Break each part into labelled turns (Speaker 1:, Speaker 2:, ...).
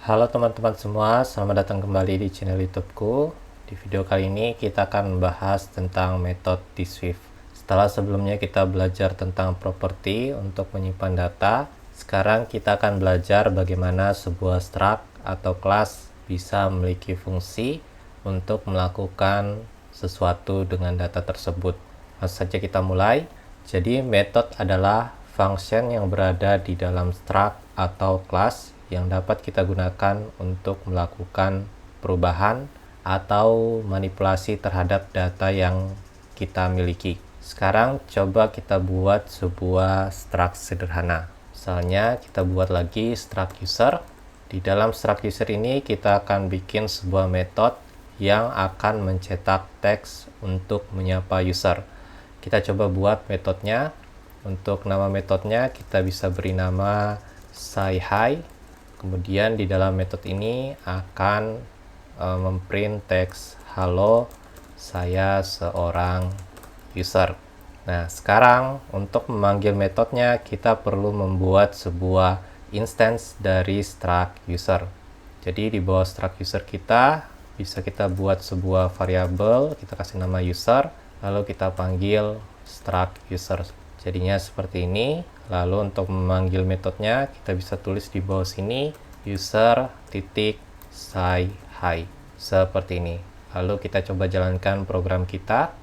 Speaker 1: Halo teman-teman semua, selamat datang kembali di channel YouTubeku. Di video kali ini kita akan membahas tentang metode di Swift. Setelah sebelumnya kita belajar tentang properti untuk menyimpan data, sekarang kita akan belajar bagaimana sebuah struct atau kelas bisa memiliki fungsi untuk melakukan sesuatu dengan data tersebut. Langsung saja kita mulai. Jadi metode adalah function yang berada di dalam struct atau kelas yang dapat kita gunakan untuk melakukan perubahan atau manipulasi terhadap data yang kita miliki. Sekarang coba kita buat sebuah struct sederhana. Misalnya kita buat lagi struct user. Di dalam struct user ini kita akan bikin sebuah metode yang akan mencetak teks untuk menyapa user. Kita coba buat metodenya. Untuk nama metodenya kita bisa beri nama sayHi. Kemudian di dalam metode ini akan memprint teks halo, saya seorang user. Nah, sekarang untuk memanggil metodenya kita perlu membuat sebuah instance dari struct user. Jadi di bawah struct user kita bisa kita buat sebuah variabel, kita kasih nama user, lalu kita panggil struct user. Jadinya seperti ini. Lalu untuk memanggil metodenya kita bisa tulis di bawah sini user titik sayHi seperti ini. Lalu kita coba jalankan program kita.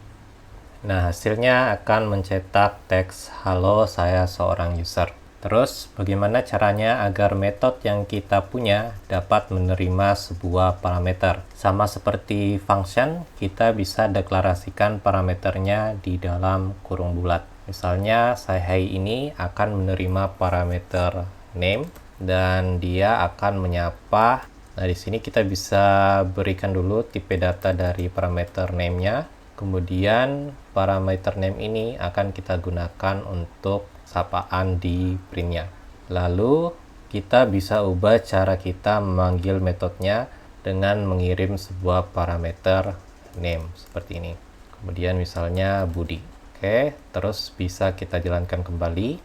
Speaker 1: Nah, hasilnya akan mencetak teks halo, saya seorang user. Terus bagaimana caranya agar metode yang kita punya dapat menerima sebuah parameter? Sama seperti function, kita bisa deklarasikan parameternya di dalam kurung bulat. Misalnya sayHi ini akan menerima parameter name dan dia akan menyapa. Nah, di sini kita bisa berikan dulu tipe data dari parameter name-nya. Kemudian parameter name ini akan kita gunakan untuk sapaan di print-nya. Lalu kita bisa ubah cara kita memanggil metodenya dengan mengirim sebuah parameter name seperti ini. Kemudian misalnya Budi. Oke, terus bisa kita jalankan kembali.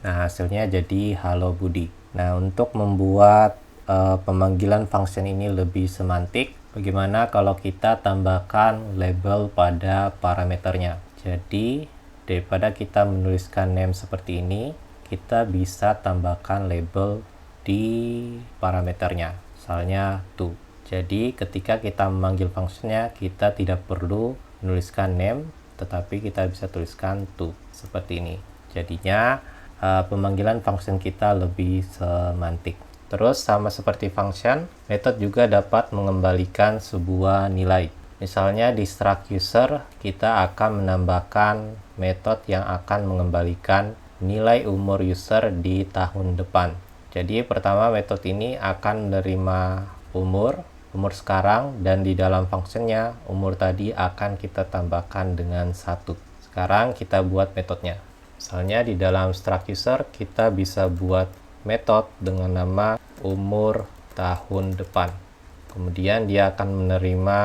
Speaker 1: Nah, hasilnya jadi halo Budi. Nah, untuk membuat pemanggilan function ini lebih semantik, bagaimana kalau kita tambahkan label pada parameternya? Jadi daripada kita menuliskan name seperti ini, kita bisa tambahkan label di parameternya, misalnya to. Jadi ketika kita memanggil fungsinya, kita tidak perlu menuliskan name, tetapi kita bisa tuliskan to seperti ini. Jadinya pemanggilan function kita lebih semantik. Terus sama seperti function, metode juga dapat mengembalikan sebuah nilai. Misalnya di struct user, kita akan menambahkan metode yang akan mengembalikan nilai umur user di tahun depan. Jadi pertama metode ini akan menerima umur sekarang, dan di dalam fungsinya umur tadi akan kita tambahkan dengan 1. Sekarang kita buat metodenya. Misalnya di dalam struct user kita bisa buat metode dengan nama umur tahun depan. Kemudian dia akan menerima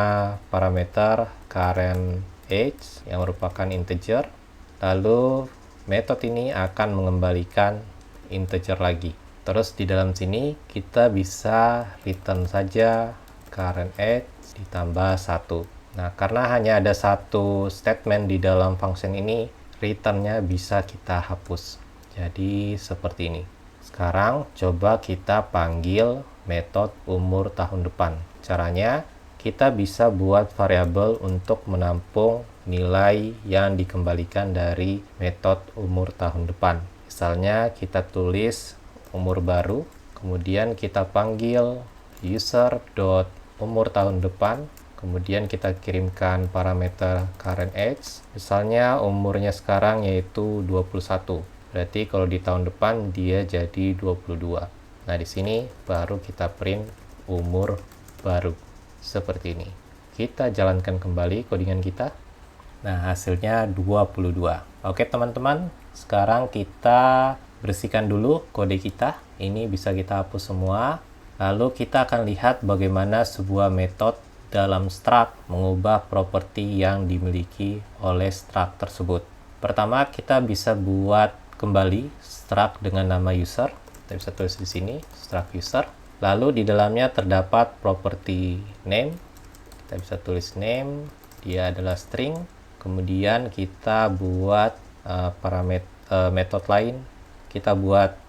Speaker 1: parameter current age yang merupakan integer. Lalu metode ini akan mengembalikan integer lagi. Terus di dalam sini kita bisa return saja current age ditambah 1. Nah, karena hanya ada satu statement di dalam function ini, return-nya bisa kita hapus. Jadi seperti ini. Sekarang coba kita panggil metode umur tahun depan. Caranya kita bisa buat variabel untuk menampung nilai yang dikembalikan dari metode umur tahun depan. Misalnya kita tulis umur baru, kemudian kita panggil user.umur tahun depan, kemudian kita kirimkan parameter current age. Misalnya umurnya sekarang yaitu 21. Berarti kalau di tahun depan dia jadi 22. Nah, di sini baru kita print umur baru. Seperti ini. Kita jalankan kembali codingan kita. Nah, hasilnya 22. Oke, teman-teman. Sekarang kita bersihkan dulu kode kita. Ini bisa kita hapus semua. Lalu kita akan lihat bagaimana sebuah metode dalam struct mengubah properti yang dimiliki oleh struct tersebut. Pertama, kita bisa buat kembali struct dengan nama user. Kita bisa tulis di sini struct user. Lalu di dalamnya terdapat properti name. Kita bisa tulis name, dia adalah string. Kemudian kita buat metode lain, kita buat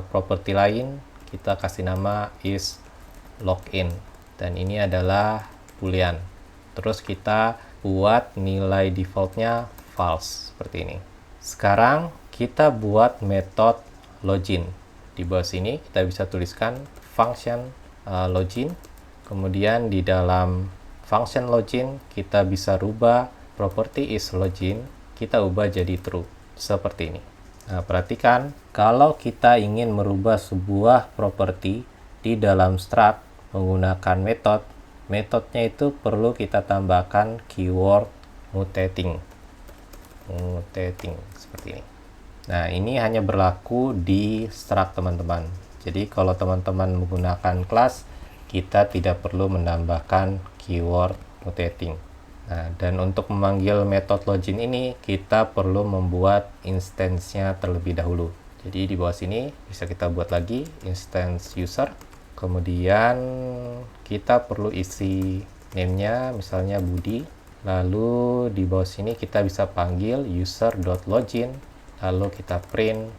Speaker 1: properti lain, kita kasih nama is login, dan ini adalah boolean. Terus kita buat nilai defaultnya false seperti ini. Sekarang kita buat metode login. Di bawah sini kita bisa tuliskan function login. Kemudian di dalam function login kita bisa rubah property is login, kita ubah jadi true seperti ini. Nah, perhatikan kalau kita ingin merubah sebuah properti di dalam struct menggunakan metodenya itu perlu kita tambahkan keyword mutating seperti ini. Nah, ini hanya berlaku di struct teman-teman. Jadi kalau teman-teman menggunakan kelas, kita tidak perlu menambahkan keyword mutating. Nah, dan untuk memanggil metode login ini, kita perlu membuat instance-nya terlebih dahulu. Jadi di bawah sini bisa kita buat lagi instance user. Kemudian kita perlu isi name-nya, misalnya Budi. Lalu di bawah sini kita bisa panggil user.login. Lalu kita print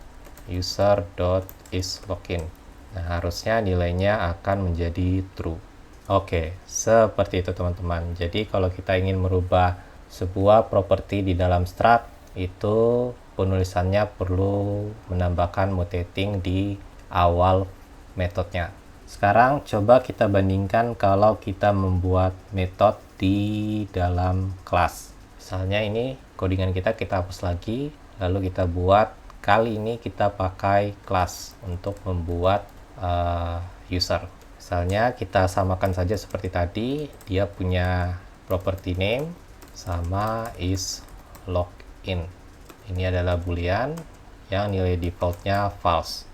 Speaker 1: user.isLogin. Nah, harusnya nilainya akan menjadi true. Oke, seperti itu teman-teman. Jadi kalau kita ingin merubah sebuah properti di dalam struct, itu penulisannya perlu menambahkan mutating di awal metodenya. Sekarang coba kita bandingkan kalau kita membuat metode di dalam kelas. Misalnya ini codingan kita hapus lagi, lalu kita buat, kali ini kita pakai kelas untuk membuat user. Misalnya kita samakan saja seperti tadi, dia punya property name sama is login. Ini adalah boolean yang nilai defaultnya false.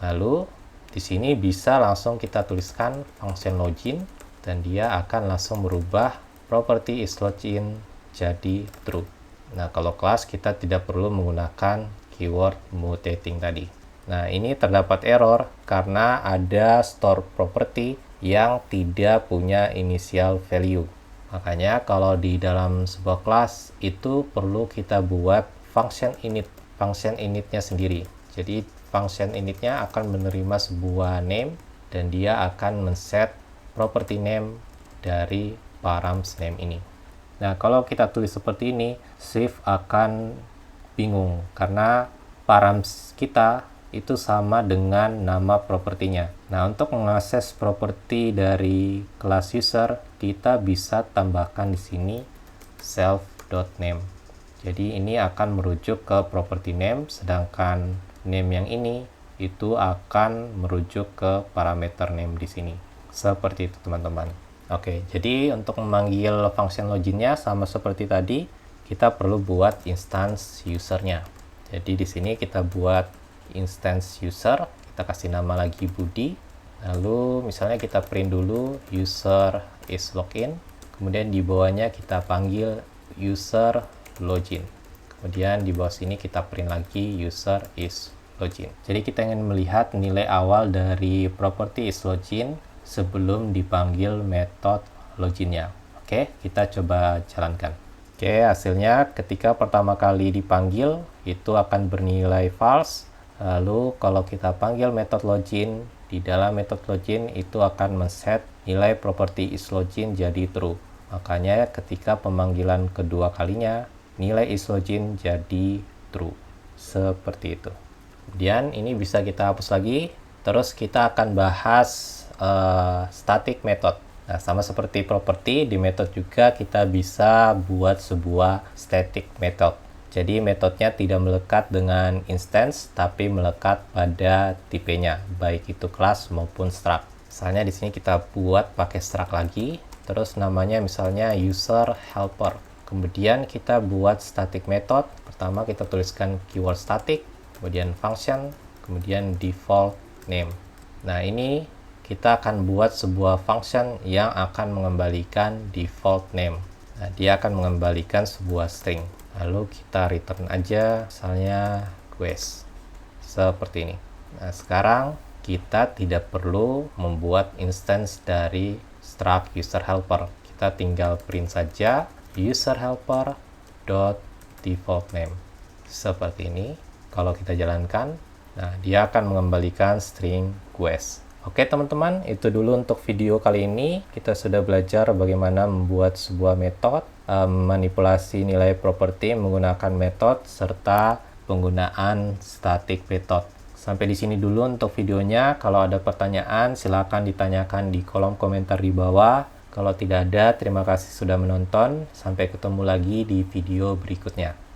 Speaker 1: Lalu di sini bisa langsung kita tuliskan function login dan dia akan langsung merubah property is login jadi true. Nah, kalau kelas kita tidak perlu menggunakan keyword mutating tadi. Nah, ini terdapat error karena ada store property yang tidak punya initial value. Makanya kalau di dalam sebuah kelas itu perlu kita buat function initnya sendiri. Jadi function initnya akan menerima sebuah name dan dia akan men-set property name dari params name ini. Nah, kalau kita tulis seperti ini, Swift akan bingung karena params kita itu sama dengan nama propertinya. Nah, untuk mengakses properti dari kelas user, kita bisa tambahkan di sini self.name. Jadi ini akan merujuk ke property name, sedangkan name yang ini itu akan merujuk ke parameter name di sini. Seperti itu teman-teman. Oke, jadi untuk memanggil function loginnya sama seperti tadi, kita perlu buat instance usernya. Jadi di sini kita buat instance user, kita kasih nama lagi Budi. Lalu misalnya kita print dulu user is login. Kemudian di bawahnya kita panggil user login. Kemudian di bawah sini kita print lagi user is login. Jadi kita ingin melihat nilai awal dari property is login sebelum dipanggil metode loginnya. Oke, kita coba jalankan. Oke, hasilnya ketika pertama kali dipanggil itu akan bernilai false. Lalu kalau kita panggil metode login, di dalam metode login itu akan men-set nilai property is login jadi true. Makanya ketika pemanggilan kedua kalinya, nilai is login jadi true. Seperti itu. Kemudian ini bisa kita hapus lagi. Terus kita akan bahas static method. Nah, sama seperti property, di method juga kita bisa buat sebuah static method. Jadi metodenya tidak melekat dengan instance, tapi melekat pada tipenya, baik itu kelas maupun struct. Misalnya di sini kita buat pakai struct lagi, terus namanya misalnya user helper. Kemudian kita buat static method. Pertama kita tuliskan keyword static, kemudian function, kemudian default name. Nah, ini kita akan buat sebuah function yang akan mengembalikan default name. Nah, dia akan mengembalikan sebuah string. Lalu kita return aja misalnya quest. Seperti ini. Nah, sekarang kita tidak perlu membuat instance dari struct user helper. Kita tinggal print saja user helper dot default name seperti ini. Kalau kita jalankan, nah dia akan mengembalikan string quest. Oke teman-teman, itu dulu untuk video kali ini. Kita sudah belajar bagaimana membuat sebuah metode, manipulasi nilai properti menggunakan metode, serta penggunaan static method. Sampai di sini dulu untuk videonya. Kalau ada pertanyaan, silakan ditanyakan di kolom komentar di bawah. Kalau tidak ada, terima kasih sudah menonton. Sampai ketemu lagi di video berikutnya.